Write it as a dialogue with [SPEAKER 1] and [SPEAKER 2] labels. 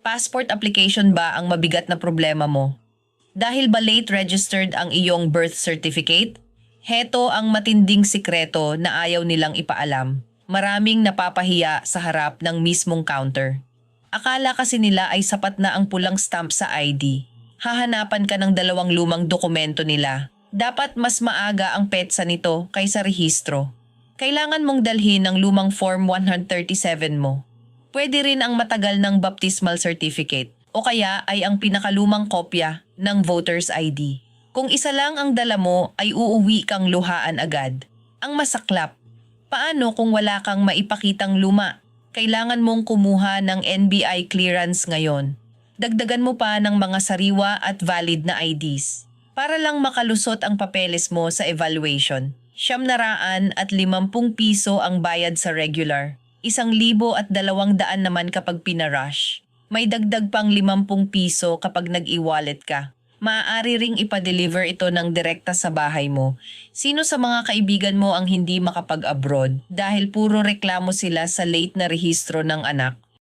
[SPEAKER 1] Passport application ba ang mabigat na problema mo? Dahil ba late registered ang iyong birth certificate? Heto ang matinding sikreto na ayaw nilang ipaalam. Maraming napapahiya sa harap ng mismong counter. Akala kasi nila ay sapat na ang pulang stamp sa ID. Hahanapan ka ng dalawang lumang dokumento nila. Dapat mas maaga ang petsa nito kaysa rehistro. Kailangan mong dalhin ng lumang Form 137 mo. Pwede rin ang matagal ng baptismal certificate o kaya ay ang pinakalumang kopya ng voter's ID. Kung isa lang ang dala mo ay uuwi kang luhaan agad. Ang masaklap, paano kung wala kang maipakitang luma? Kailangan mong kumuha ng NBI clearance ngayon. Dagdagan mo pa ng mga sariwa at valid na IDs para lang makalusot ang papeles mo sa evaluation. 750 piso ang bayad sa regular. 1,200 naman kapag pinarush. May dagdag pang 50 piso kapag nag-e-wallet ka. Maaari ring ipa-deliver ito ng direkta sa bahay mo. Sino sa mga kaibigan mo ang hindi makapag-abroad dahil puro reklamo sila sa late na rehistro ng anak?